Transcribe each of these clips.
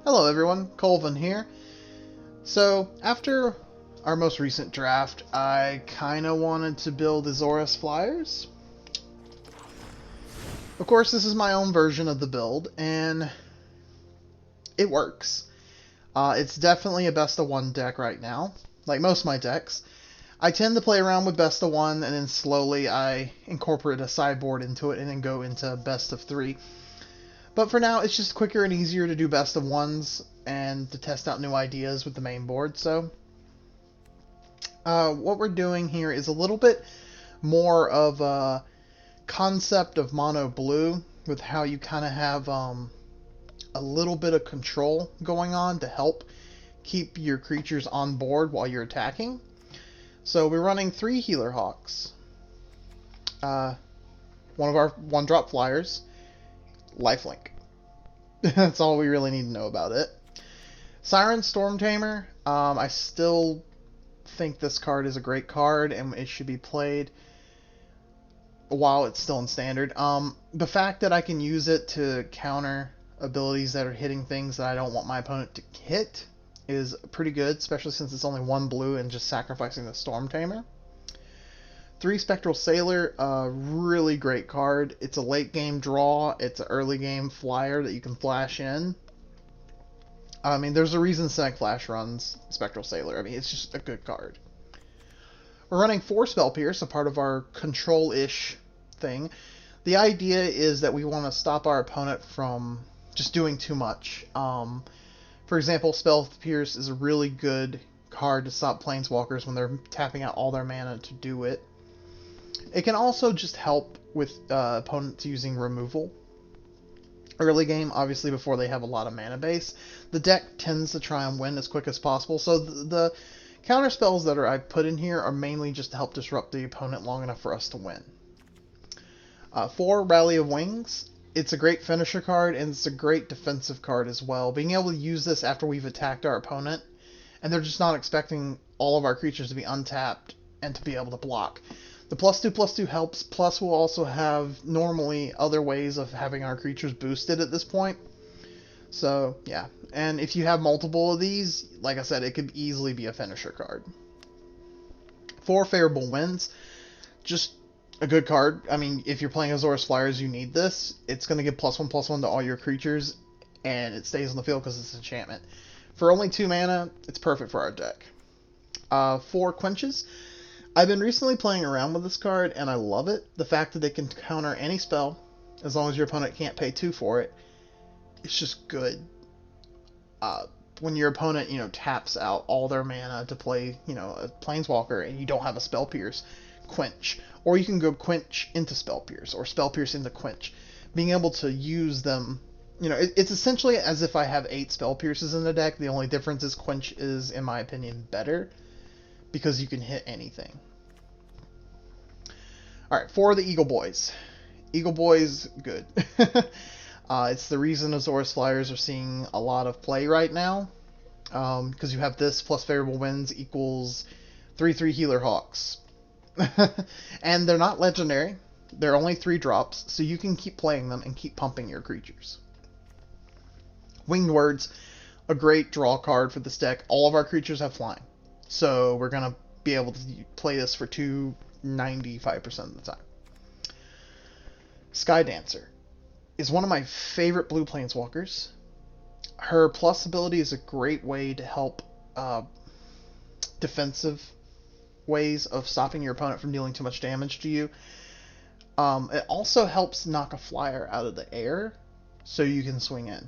Hello everyone, Colvin here. So, after our most recent draft, I kinda wanted to build Azorius flyers. Of course, this is my own version of the build, and it works. It's definitely a best of one deck right now, like most of my decks. I tend to play around with best of one, and then slowly I incorporate a sideboard into it, and then go into best of three. But for now, it's just quicker and easier to do best of ones and to test out new ideas with the main board. So, what we're doing here is a little bit more of a concept of mono blue, with how you kind of have a little bit of control going on to help keep your creatures on board while you're attacking. So we're running 3 Healer Hawks, one of our 1-drop flyers, lifelink. That's all we really need to know about it. Siren Stormtamer, I still think this card is a great card and it should be played while it's still in standard. The fact that I can use it to counter abilities that are hitting things that I don't want my opponent to hit is pretty good, especially since it's only 1 blue and just sacrificing the Stormtamer. 3 Spectral Sailor, really great card. It's a late game draw. It's an early game flyer that you can flash in. I mean, there's a reason Sonic Flash runs Spectral Sailor. I mean, it's just a good card. We're running 4 Spell Pierce, a part of our control-ish thing. The idea is that we want to stop our opponent from just doing too much. For example, Spell Pierce is a really good card to stop Planeswalkers when they're tapping out all their mana to do it. It can also just help with opponents using removal. Early game, obviously before they have a lot of mana base, the deck tends to try and win as quick as possible. So the counter spells that I put in here are mainly just to help disrupt the opponent long enough for us to win. 4 Rally of Wings. It's a great finisher card, and it's a great defensive card as well. Being able to use this after we've attacked our opponent, and they're just not expecting all of our creatures to be untapped and to be able to block. The +2/+2 helps, plus we'll also have normally other ways of having our creatures boosted at this point. So, yeah. And if you have multiple of these, like I said, it could easily be a finisher card. 4 Favorable Winds. Just a good card. I mean, if you're playing Azorius Flyers, you need this. It's going to give +1/+1 to all your creatures, and it stays on the field because it's an enchantment. For only 2 mana, it's perfect for our deck. 4 Quenches. I've been recently playing around with this card, and I love it. The fact that it can counter any spell, as long as your opponent can't pay 2 for it, it's just good. When your opponent, taps out all their mana to play, a Planeswalker, and you don't have a Spell Pierce, Quench. Or you can go Quench into Spell Pierce, or Spell Pierce into Quench. Being able to use them, it's essentially as if I have 8 Spell Pierces in the deck. The only difference is Quench is, in my opinion, better, because you can hit anything. Alright, 4 the Eagle Boys. Eagle Boys, good. It's the reason Azorius Flyers are seeing a lot of play right now. Because you have this plus Favorable Winds equals 3/3 Healer Hawks. And they're not legendary. They're only 3 drops, so you can keep playing them and keep pumping your creatures. Winged Words, a great draw card for this deck. All of our creatures have flying. So we're going to be able to play this for 95% of the time. Sky Dancer is one of my favorite blue Planeswalkers. Her plus ability is a great way to help defensive ways of stopping your opponent from dealing too much damage to you. It also helps knock a flyer out of the air so you can swing in.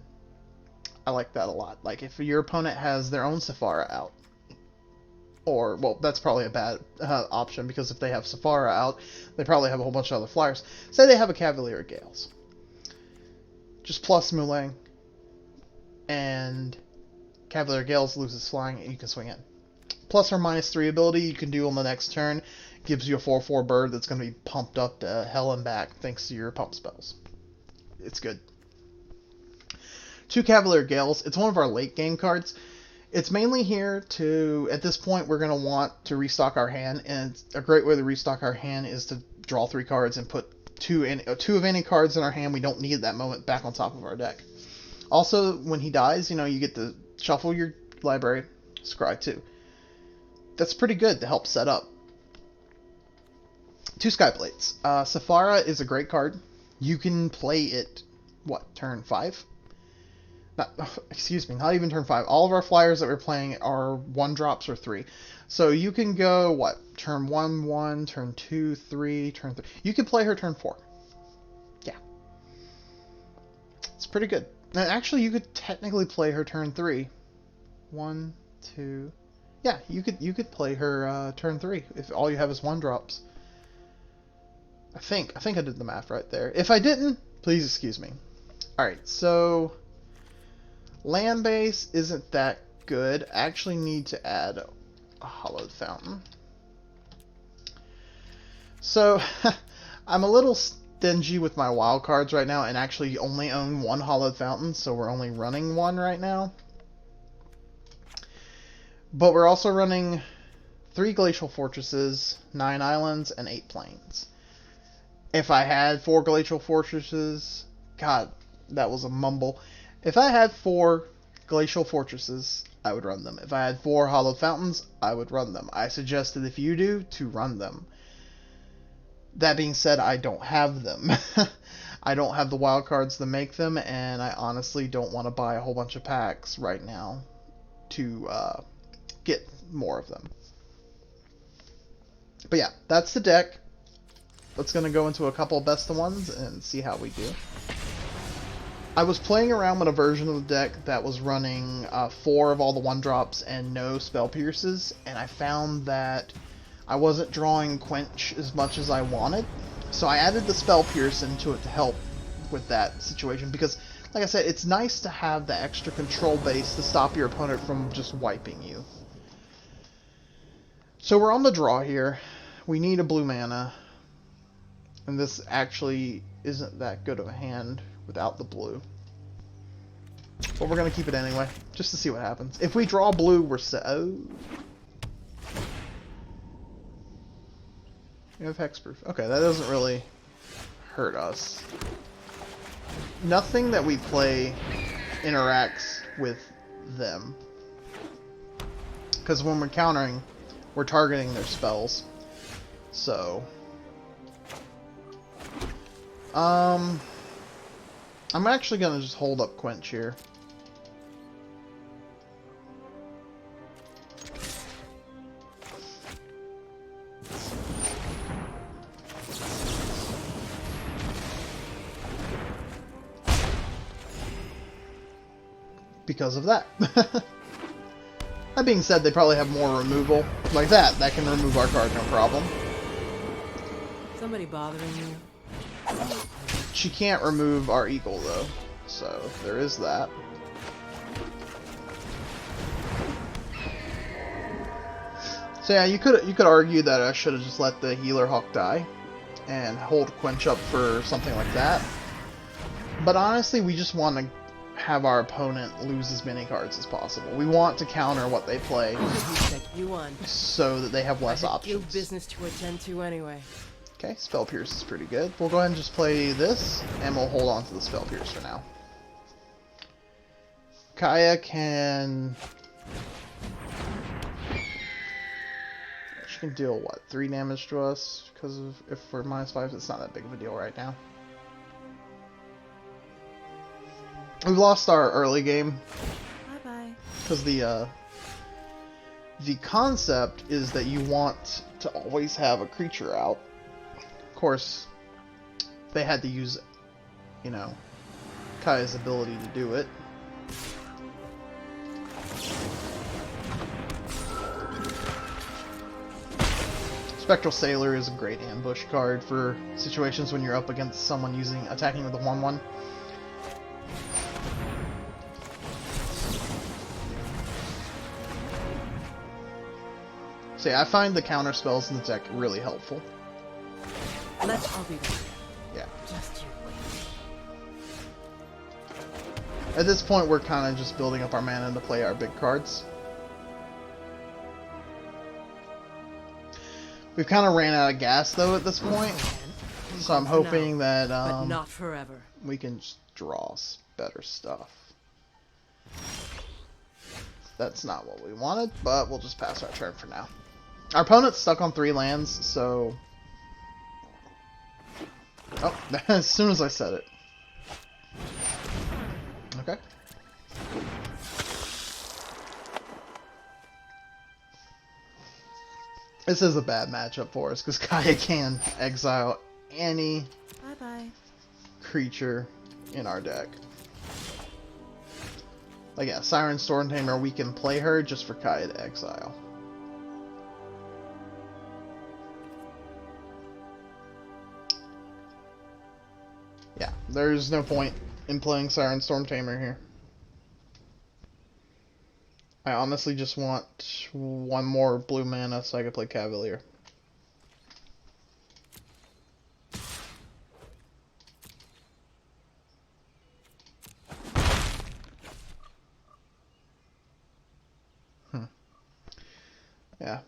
I like that a lot. Like if your opponent has their own Sephara out, or, well, that's probably a bad option, because if they have Sephara out, they probably have a whole bunch of other flyers. Say they have a Cavalier of Gales. Just plus Mu Yanling, and Cavalier of Gales loses flying, and you can swing in. Plus her -3 ability you can do on the next turn gives you a 4/4 bird that's going to be pumped up to hell and back thanks to your pump spells. It's good. 2 Cavalier of Gales. It's one of our late game cards. It's mainly here to, at this point, we're going to want to restock our hand, and a great way to restock our hand is to draw 3 cards and put two of any cards in our hand we don't need at that moment back on top of our deck. Also, when he dies, you know, you get to shuffle your library, scry 2. That's pretty good to help set up. 2 Skyblades. Sephara is a great card. You can play it, what, turn 5? Excuse me, not even turn 5. All of our flyers that we're playing are 1-drops or 3. So you can go, what, turn 1, 1, turn 2, 3, turn 3. You can play her turn 4. Yeah. It's pretty good. And actually, you could technically play her turn 3. 1, 2... Yeah, you could play her turn 3 if all you have is 1-drops. I think I did the math right there. If I didn't, please excuse me. Alright, so land base isn't that good. I actually need to add a Hallowed Fountain. So I'm a little stingy with my wild cards right now and actually only own 1 Hallowed Fountain, so we're only running 1 right now. But we're also running 3 Glacial Fortresses, 9 Islands, and 8 Plains. If I had 4 Glacial Fortresses... God, that was a mumble. If I had 4 Glacial Fortresses, I would run them. If I had 4 Hallowed Fountains, I would run them. I suggested, if you do, to run them. That being said, I don't have them. I don't have the wild cards to make them, and I honestly don't want to buy a whole bunch of packs right now to get more of them. But yeah, that's the deck. Let's gonna go into a couple of best of ones and see how we do. I was playing around with a version of the deck that was running 4 of all the 1-drops and no spell pierces, and I found that I wasn't drawing Quench as much as I wanted. So I added the spell pierce into it to help with that situation, because like I said, it's nice to have the extra control base to stop your opponent from just wiping you. So we're on the draw here. We need a blue mana. And this actually isn't that good of a hand without the blue. But we're going to keep it anyway, just to see what happens. If we draw blue, we're set. Oh. We have hexproof. Okay, that doesn't really hurt us. Nothing that we play interacts with them. Because when we're countering, we're targeting their spells. So I'm actually gonna just hold up Quench here. Because of that. That being said, they probably have more removal. Like that can remove our card, no problem. Somebody bothering you? She can't remove our eagle, though. So, there is that. So yeah, you could argue that I should have just let the healer hawk die and hold Quench up for something like that. But honestly, we just want to have our opponent lose as many cards as possible. We want to counter what they play so that they have less options. You business to attend to anyway. Okay, Spell Pierce is pretty good. We'll go ahead and just play this, and we'll hold on to the Spell Pierce for now. Kaya can... She can deal, what, 3 damage to us? Because of, if we're -5, it's not that big of a deal right now. We've lost our early game. Bye-bye. Because the concept is that you want to always have a creature out. Of course, they had to use, you know, Kaya's ability to do it. Spectral Sailor is a great ambush card for situations when you're up against someone attacking with a 1/1. So yeah, I find the counter spells in the deck really helpful. Let's all be there. Yeah. Just you wait. At this point, we're kind of just building up our mana to play our big cards. We've kind of ran out of gas, though, at this point. So I'm hoping that but not forever. we can just draw better stuff. That's not what we wanted, but we'll just pass our turn for now. Our opponent's stuck on 3 lands, so... Oh, as soon as I said it. Okay. This is a bad matchup for us, because Kaya can exile any Bye-bye. creature in our deck. Like, yeah, Siren Stormtamer, we can play her just for Kaya to exile. Yeah, there's no point in playing Siren Stormtamer here. I honestly just want 1 more blue mana so I can play Cavalier. Yeah.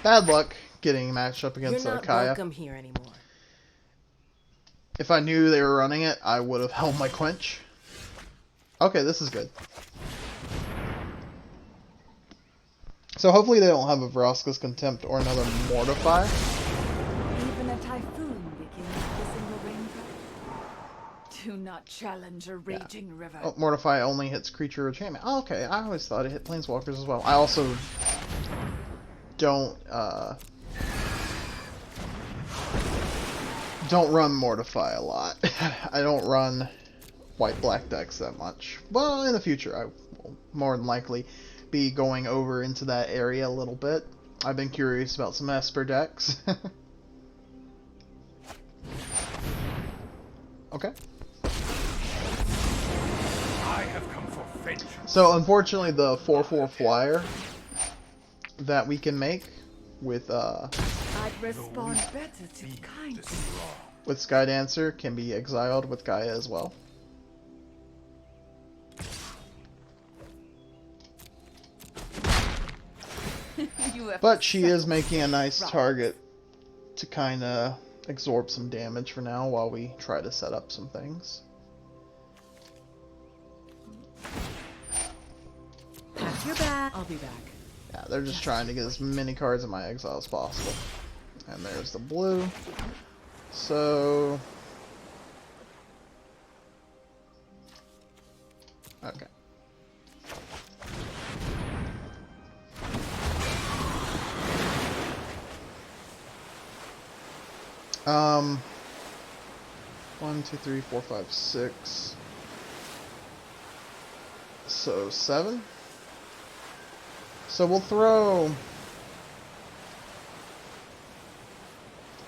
Bad luck getting matched up against You're not Kaya. welcome here anymore. If I knew they were running it, I would have held my Quench. Okay, this is good. So hopefully they don't have a Vraska's Contempt or another Mortify. Even a typhoon begins kissing the rainbow. Do not challenge a raging river. Oh, Mortify only hits creature or enchantment. Oh, okay, I always thought it hit Planeswalkers as well. I also don't run Mortify a lot. I don't run white-black decks that much. Well, in the future, I will more than likely be going over into that area a little bit. I've been curious about some Esper decks. Okay. I have come for vengeance. So, unfortunately, the 4/4 flyer that we can make with I'd respond better to kindness. with Skydancer can be exiled with Gaia as well. But she is making a nice target to kind of absorb some damage for now while we try to set up some things. Pack your bag. I'll be back. Yeah, they're just trying to get as many cards in my exile as possible. And there's the blue. So... okay. Um... 1, 2, 3, 4, 5, 6... So, 7? So we'll throw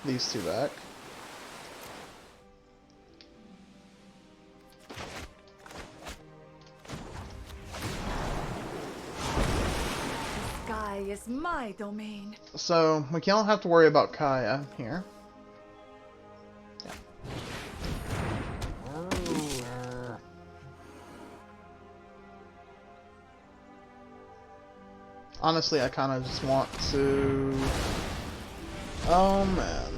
these 2 back. The sky is my domain. So we don't have to worry about Kaya here. Yeah. Honestly, I kind of just want to... Oh, man.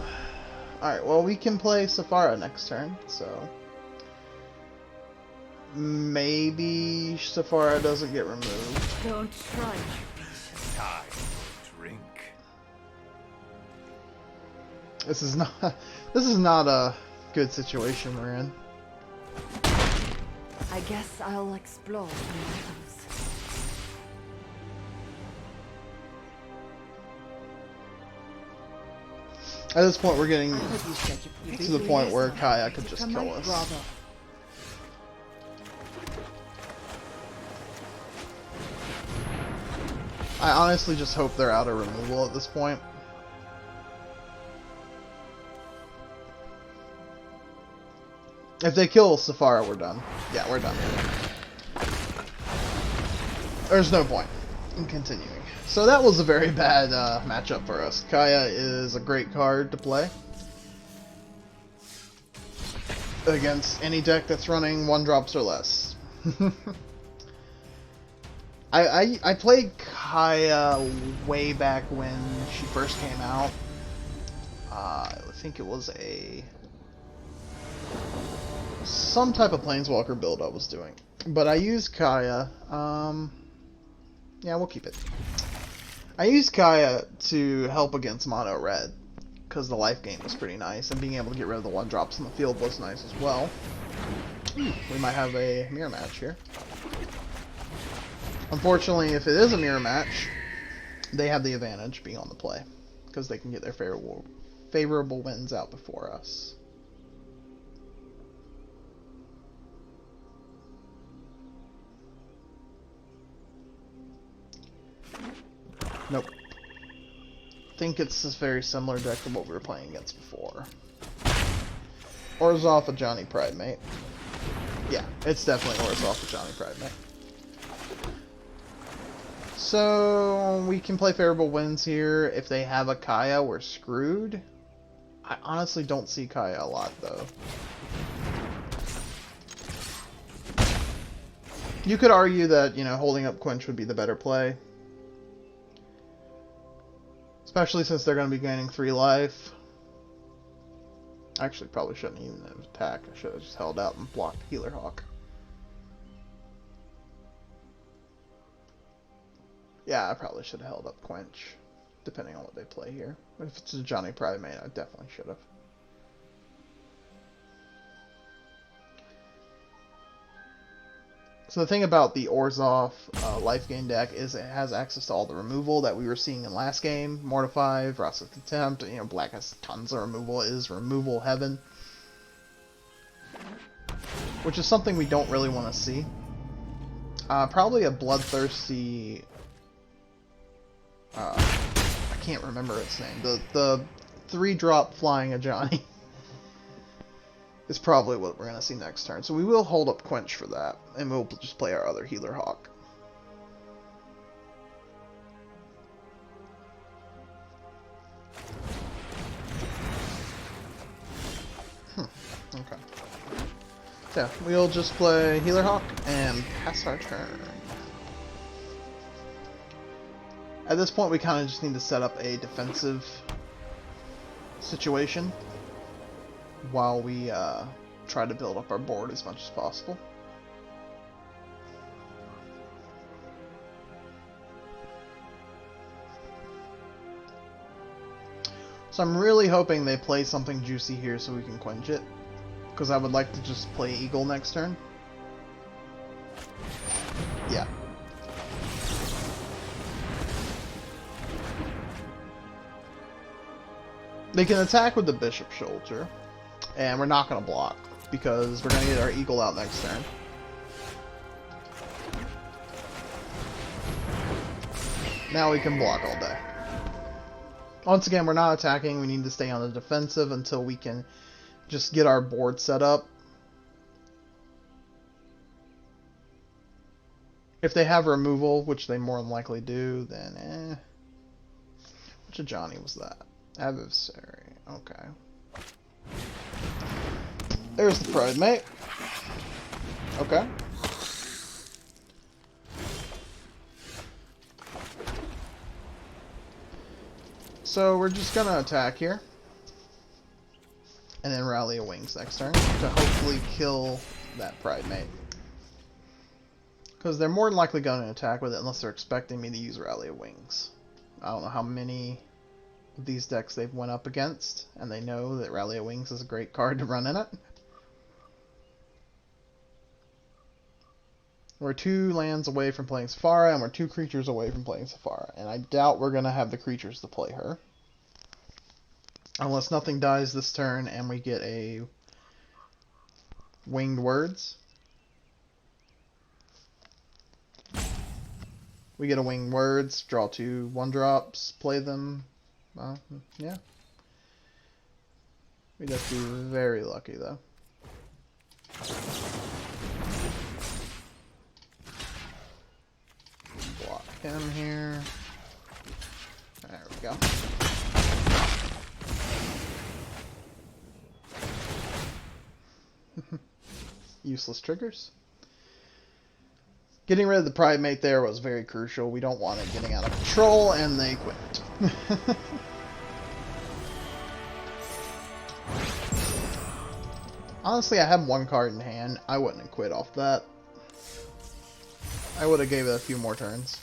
Alright, well, we can play Sephara next turn, so... maybe Sephara doesn't get removed. Don't try my patience. Time to drink. This is not a good situation we're in. I guess I'll explore the meadows. At this point, we're getting I hope you said you to the point where Kaya could just kill us. Bravo. I honestly just hope they're out of removal at this point. If they kill Sephara, we're done. Yeah, we're done. There's no point in continuing. So that was a very bad matchup for us. Kaya is a great card to play against any deck that's running 1-drops or less. I played Kaya way back when she first came out. I think it was some type of Planeswalker build I was doing. But I used Kaya. Yeah, we'll keep it. I used Kaya to help against mono red because the life gain was pretty nice, and being able to get rid of the 1-drops in the field was nice as well. Ooh, we might have a mirror match here. Unfortunately, if it is a mirror match, they have the advantage being on the play because they can get their favorable wins out before us. Nope. I think it's a very similar deck to what we were playing against before. Orzhov with Johnny Pridemate. Yeah, it's definitely Orzhov with Johnny Pridemate. So, we can play favorable wins here. If they have a Kaya, we're screwed. I honestly don't see Kaya a lot, though. You could argue that, you know, holding up Quench would be the better play. Especially since they're going to be gaining 3 life. Actually, probably shouldn't even have attacked. I should have just held out and blocked Healer Hawk. Yeah, I probably should have held up Quench, depending on what they play here. But if it's a Johnny Pridemate, I definitely should have. So the thing about the Orzhov life gain deck is it has access to all the removal that we were seeing in last game. Mortify, Vrasa's Contempt, you know, Black has tons of removal. It is removal heaven. Which is something we don't really want to see. Probably a bloodthirsty... I can't remember its name. The 3-drop flying Ajani is probably what we're going to see next turn. So we will hold up Quench for that, and we'll just play our other Healer Hawk. Okay. So yeah, we'll just play Healer Hawk and pass our turn. At this point, we kind of just need to set up a defensive situation while we try to build up our board as much as possible. So I'm really hoping they play something juicy here so we can quench it, because I would like to just play Eagle next turn. Yeah. They can attack with the Bishop Soldier, and we're not going to block, because we're going to get our Eagle out next turn. Now we can block all day. Once again, we're not attacking, we need to stay on the defensive until we can just get our board set up. If they have removal, which they more than likely do, then Which Ajani was that? Adversary. Okay. There's the Pridemate. Okay. So we're just gonna attack here. And then Rally of Wings next turn to hopefully kill that Pridemate. Because they're more than likely going to attack with it unless they're expecting me to use Rally of Wings. I don't know how many of these decks they've went up against, and they know that Rally of Wings is a great card to run in it. We're 2 lands away from playing Sephara, and we're 2 creatures away from playing Sephara. And I doubt we're going to have the creatures to play her. Unless nothing dies this turn and we get a Winged Words. We get a Winged Words, draw 2 1-drops, play them. Yeah. We'd have to be very lucky, though. Block him here. There we go. Useless triggers. Getting rid of the Pridemate there was very crucial. We don't want it getting out of control, and they quit. Honestly, I have 1 card in hand. I wouldn't have quit off that. I would have gave it a few more turns.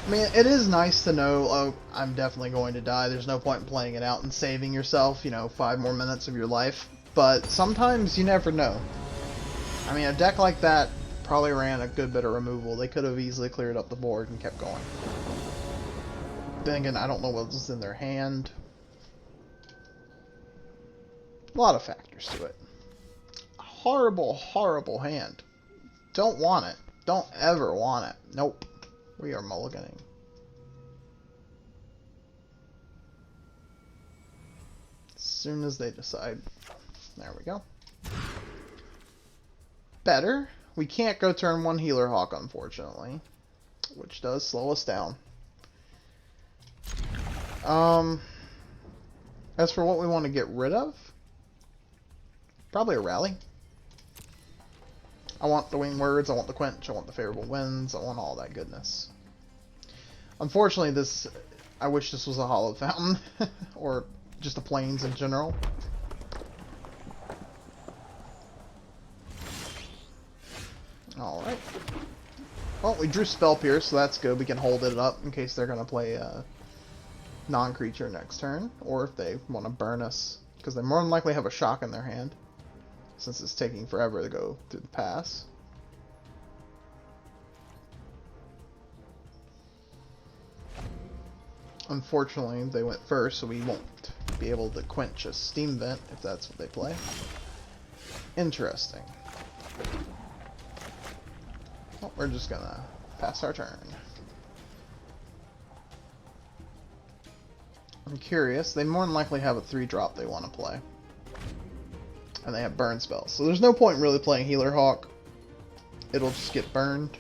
I mean, it is nice to know, oh, I'm definitely going to die. There's no point in playing it out and saving yourself, 5 more minutes of your life. But sometimes you never know. I mean, a deck like that probably ran a good bit of removal. They could have easily cleared up the board and kept going. Then again, I don't know what was in their hand. A lot of factors to it. Horrible, horrible hand. Don't want it. Don't ever want it. Nope. We are mulliganing. As soon as they decide. There we go. Better. We can't go turn 1 Healer Hawk, unfortunately. Which does slow us down. As for what we want to get rid of, probably a Rally. I want the Winged Words, I want the Quench, I want the Favorable Winds, I want all that goodness. Unfortunately, I wish this was a Hallowed Fountain, or just the Plains in general. Alright. Well, we drew Spell Pierce, so that's good. We can hold it up in case they're going to play non-creature next turn, or if they want to burn us, because they more than likely have a shock in their hand, since it's taking forever to go through the pass. Unfortunately, they went first, so we won't be able to quench a Steam Vent if that's what they play. Interesting. Well, we're just gonna pass our turn. I'm curious. They more than likely have a 3-drop they want to play. And they have burn spells. So there's no point in really playing Healer Hawk. It'll just get burned.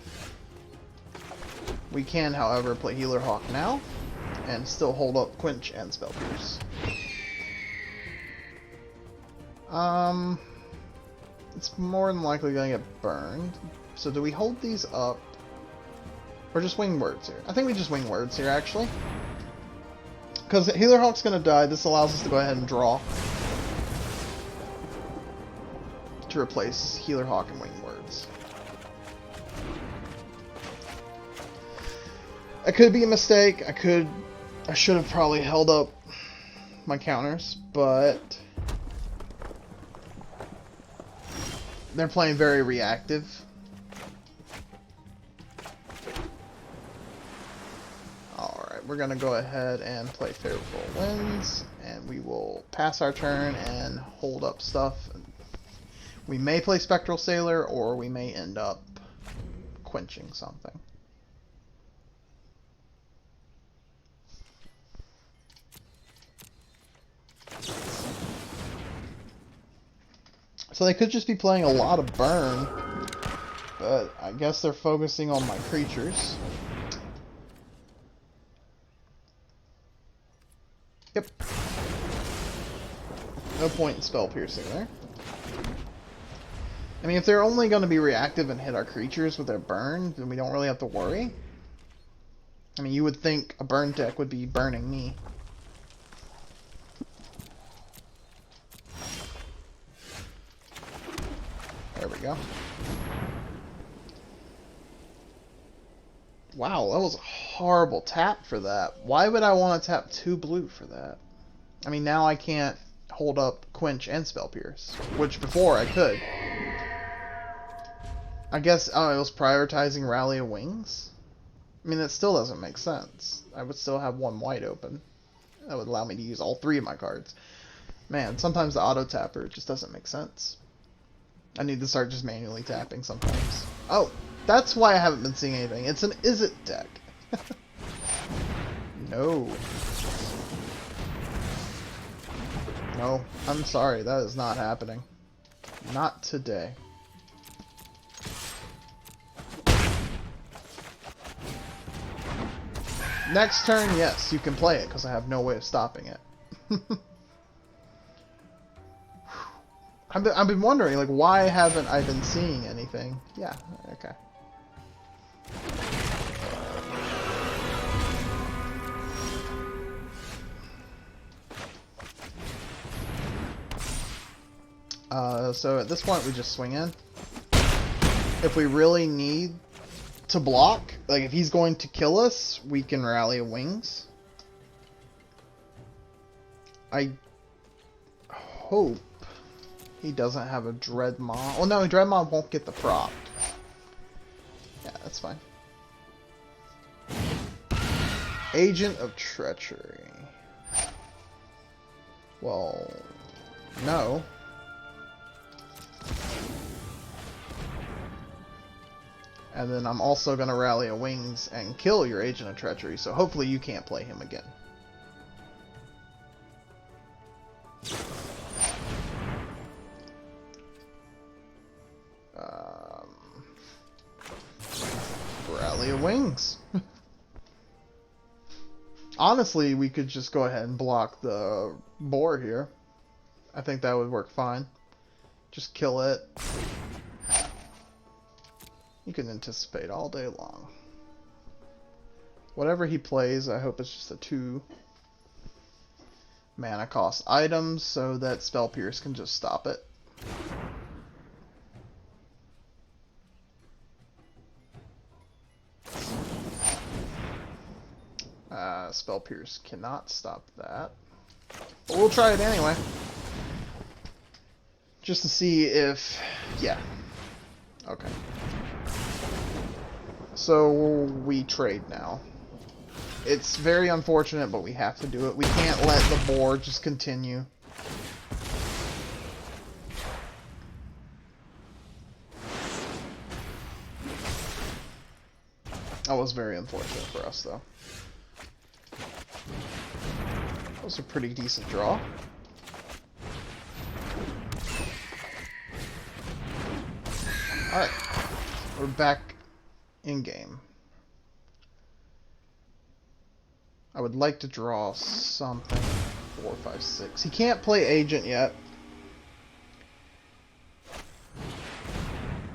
We can, however, play Healer Hawk now. And still hold up Quench and Spell Pierce. It's more than likely going to get burned. So do we hold these up? Or just Winged Words here? I think we just Winged Words here, actually. Because Healer Hawk's going to die. This allows us to go ahead and draw. To replace Healer Hawk and Winged Words. It could be a mistake. I should have probably held up my counters, but they're playing very reactive. Alright, we're going to go ahead and play Favorable Winds, and we will pass our turn and hold up stuff. We may play Spectral Sailor, or we may end up quenching something. So they could just be playing a lot of burn, but I guess they're focusing on my creatures. Yep. No point in spell piercing there. I mean, if they're only going to be reactive and hit our creatures with their burn, then we don't really have to worry. I mean, you would think a burn deck would be burning me. There we go. Wow, that was a horrible tap for that. Why would I want to tap 2 blue for that? I mean, now I can't hold up Quench and Spell Pierce, which before I could. I guess it was prioritizing Rally of Wings. I mean, that still doesn't make sense. I would still have 1 white open. That would allow me to use all 3 of my cards. Man, sometimes the auto tapper just doesn't make sense. I need to start just manually tapping sometimes. Oh, that's why I haven't been seeing anything. It's an Is It deck. No. No, I'm sorry. That is not happening. Not today. Next turn, yes, you can play it, because I have no way of stopping it. I've been wondering, like, why haven't I been seeing anything? Yeah, okay. So at this point we just swing in. If we really need to block. Like, if he's going to kill us, we can rally wings. I hope he doesn't have a Dread Mob. Oh no, Dread Mob won't get the prop. Yeah, that's fine. Agent of Treachery. Well, no. And then I'm also going to rally a wings and kill your Agent of Treachery, so hopefully you can't play him again. Rally a wings. Honestly, we could just go ahead and block the boar here. I think that would work fine. Just kill it. You can anticipate all day long. Whatever he plays, I hope it's just a 2 mana cost item so that Spell Pierce can just stop it. Spell Pierce cannot stop that. But we'll try it anyway. Just to see if... yeah. Okay. So we trade now. It's very unfortunate, but we have to do it. We can't let the board just continue. That was very unfortunate for us, though. That was a pretty decent draw. Alright. We're back in game. I would like to draw something. 4, 5, 6. He can't play Agent yet.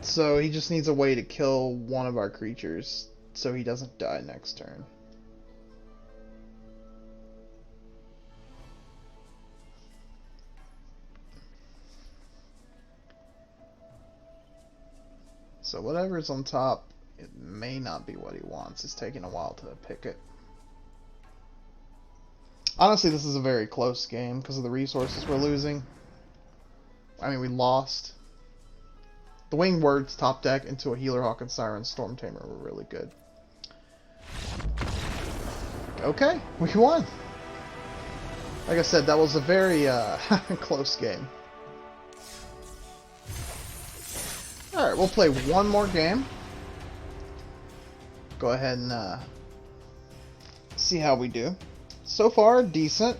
So he just needs a way to kill one of our creatures so he doesn't die next turn. So whatever's on top, it may not be what he wants. It's taking a while to pick it. Honestly, this is a very close game because of the resources we're losing. I mean, we lost. The Winged Words top deck into a Healer Hawk and Siren Stormtamer were really good. Okay, we won. Like I said, that was a very close game. Alright, we'll play one more game. Go ahead and see how we do. So far, decent.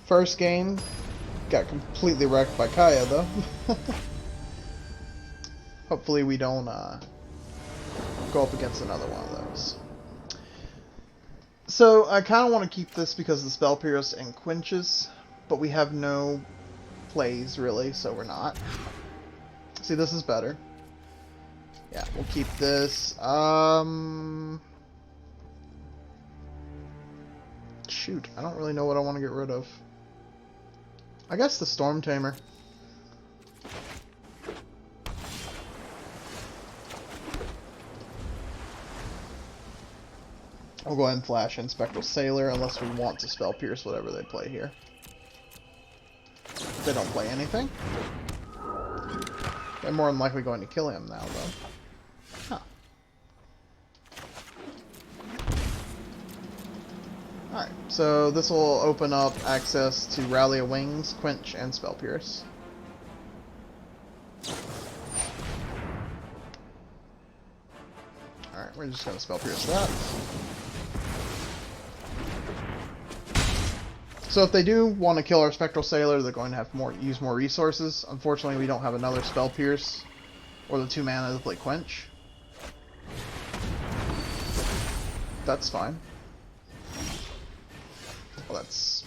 First game, got completely wrecked by Kaya, though. Hopefully we don't go up against another one of those. So, I kind of want to keep this because of the Spell Pierce and Quenches, but we have no plays, really, so we're not. See, this is better. Yeah, we'll keep this. Shoot, I don't really know what I want to get rid of. I guess the Stormtamer. I'll go ahead and flash in Spectral Sailor unless we want to Spell Pierce whatever they play here. They don't play anything. They're more than likely going to kill him now, though. Huh. Alright, so this will open up access to Rally of Wings, Quench, and Spell Pierce. Alright, we're just going to Spell Pierce that. So if they do want to kill our Spectral Sailor, they're going to have to use more resources. Unfortunately, we don't have another Spell Pierce or the 2 mana to play Quench. That's fine. Well, that's...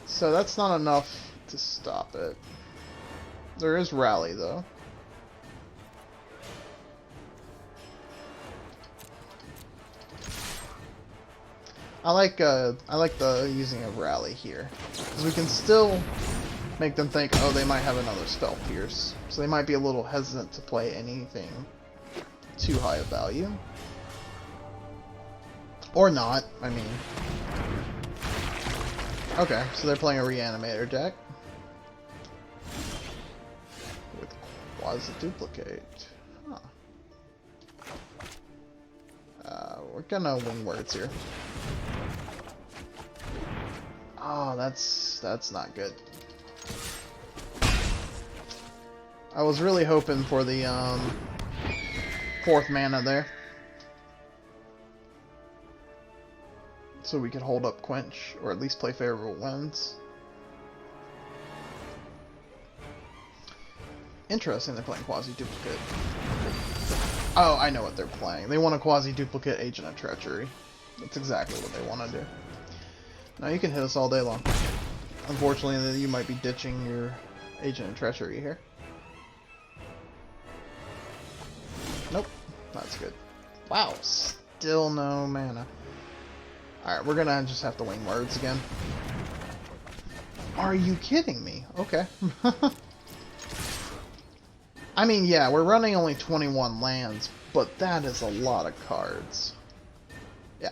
so that's not enough to stop it. There is Rally, though. I like the using of Rally here, because we can still make them think, oh, they might have another spell pierce. So they might be a little hesitant to play anything too high of value. Or not, I mean. Okay, so they're playing a Reanimator deck. With Quasi-Duplicate. Huh. We're gonna wing words here. Oh, that's not good. I was really hoping for the 4th mana there, so we could hold up Quench, or at least play favorable winds. Interesting, they're playing Quasi-Duplicate. Oh, I know what they're playing. They want a Quasi-Duplicate Agent of Treachery. That's exactly what they want to do. Now you can hit us all day long. Unfortunately, you might be ditching your Agent of Treachery here. Nope, that's good. Wow, still no mana. Alright, we're gonna just have to wing words again. Are you kidding me? Okay. I mean, yeah, we're running only 21 lands, but that is a lot of cards. Yeah.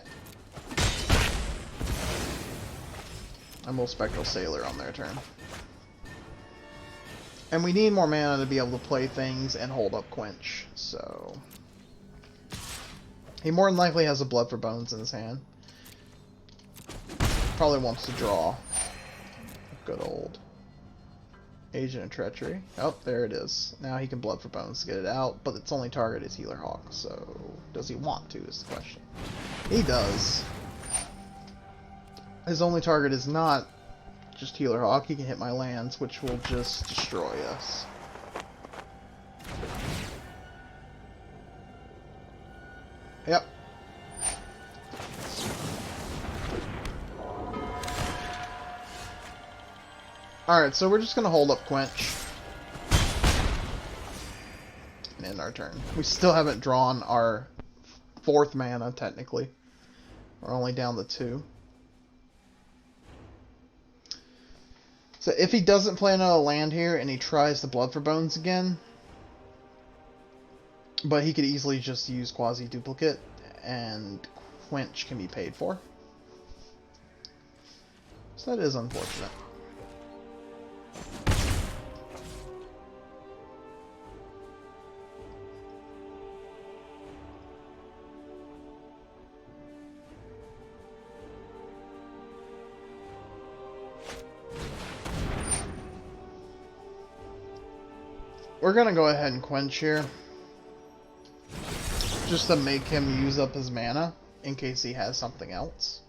And we'll Spectral Sailor on their turn. And we need more mana to be able to play things and hold up Quench, so... He more than likely has a Blood for Bones in his hand. Probably wants to draw. Good old Agent of Treachery. Oh, there it is. Now he can Blood for Bones to get it out, but its only target is Healer Hawk, so does he want to is the question. He does. His only target is not just Healer Hawk. He can hit my lands, which will just destroy us. Yep. Alright, so we're just going to hold up Quench. And end our turn. We still haven't drawn our 4th mana, technically. We're only down to 2. So if he doesn't play another land here and he tries the Blood for Bones again, but he could easily just use Quasi-Duplicate and Quench can be paid for. So that is unfortunate. We're gonna go ahead and Quench here, just to make him use up his mana in case he has something else.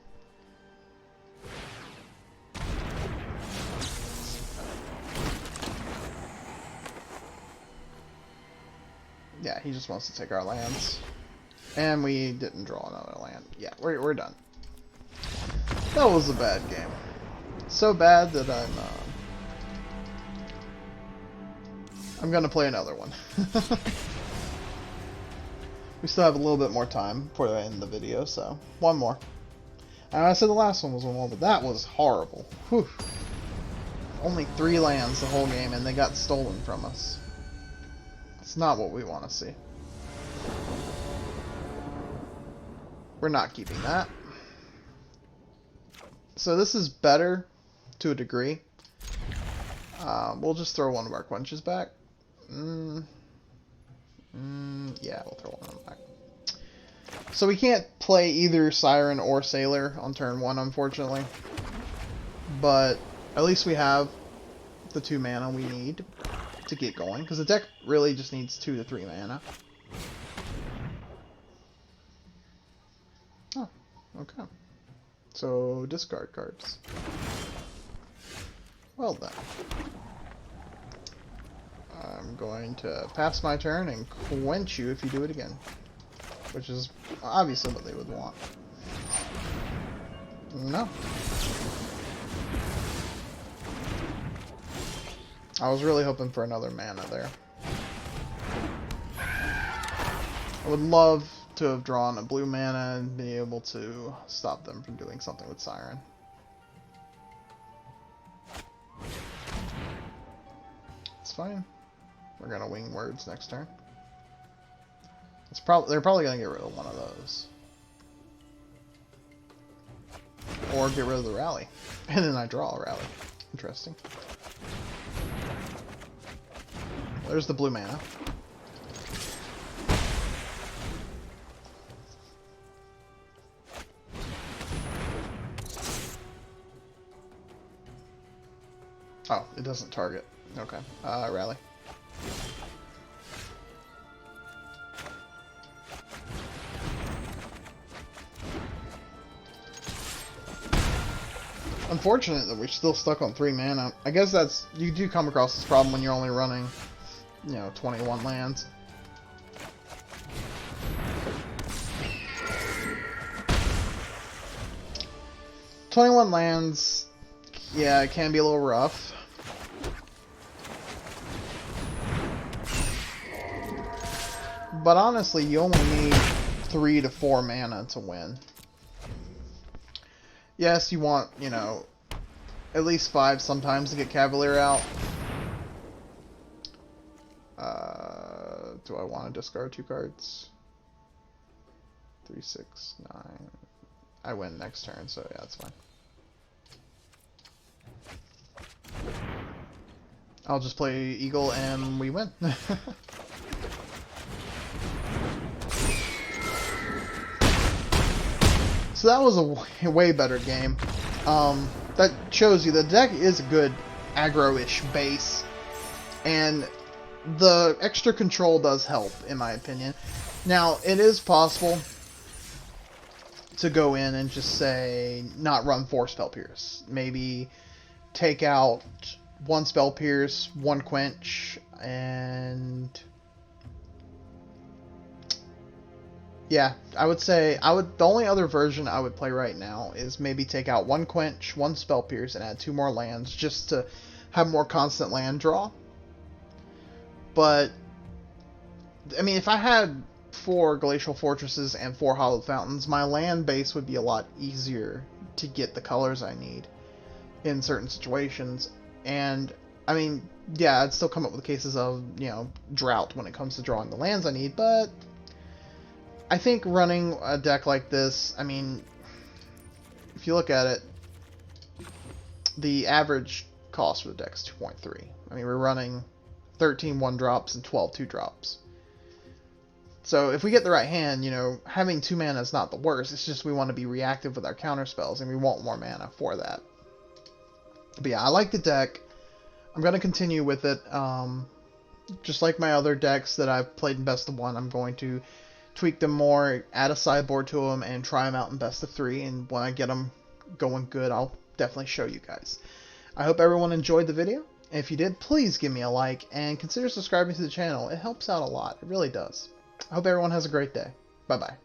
Yeah, he just wants to take our lands. And we didn't draw another land. Yeah, we're done. That was a bad game. So bad that I'm gonna play another one. We still have a little bit more time before I end the video, so one more. And I said the last one was one more, but that was horrible. Whew. Only 3 lands the whole game, and they got stolen from us. It's not what we want to see. We're not keeping that. So this is better to a degree. We'll just throw one of our Quenches back. Yeah, we'll throw one of them back. So we can't play either Siren or Sailor on turn 1, unfortunately. But at least we have the 2 mana we need to get going, because the deck really just needs 2 to 3 mana. Oh, okay. So discard cards. Well done. I'm going to pass my turn and Quench you if you do it again. Which is obviously what they would want. No. I was really hoping for another mana there. I would love to have drawn a blue mana and be able to stop them from doing something with Siren. fine. We're gonna wing words next turn. They're probably gonna get rid of one of those. Or get rid of the rally. And then I draw a rally. Interesting. There's the blue mana. Oh, it doesn't target. Okay. Rally. Unfortunate that we're still stuck on 3 mana. I guess that's... You do come across this problem when you're only running, you know, 21 lands. Yeah, it can be a little rough. But honestly, you only need 3 to 4 mana to win. Yes, you want, you know, at least 5 sometimes to get Cavalier out. Do I want to discard 2 cards? 3, 6, 9. I win next turn, so yeah, that's fine. I'll just play Eagle and we win. So that was a way better game. That shows you the deck is a good aggro-ish base, and the extra control does help, in my opinion. Now, it is possible to go in and just say, not run 4 Spell Pierce. Maybe take out 1 Spell Pierce, 1 Quench, and... yeah, I would say, the only other version I would play right now is maybe take out 1 Quench, 1 Spell Pierce, and add 2 more lands, just to have more constant land draw. But, I mean, if I had 4 Glacial Fortresses and 4 Hallowed Fountains, my land base would be a lot easier to get the colors I need in certain situations. And, I mean, yeah, I'd still come up with cases of, you know, drought when it comes to drawing the lands I need, but I think running a deck like this, I mean, if you look at it, the average cost for the deck is 2.3. I mean, we're running 13 1-drops and 12 2-drops. So if we get the right hand, you know, having 2 mana is not the worst. It's just we want to be reactive with our counter spells, and we want more mana for that. But yeah, I like the deck. I'm going to continue with it. Just like my other decks that I've played in Best of 1, I'm going to tweak them more, add a sideboard to them, and try them out in Best of 3. And when I get them going good, I'll definitely show you guys. I hope everyone enjoyed the video. If you did, please give me a like and consider subscribing to the channel. It helps out a lot. It really does. I hope everyone has a great day. Bye-bye.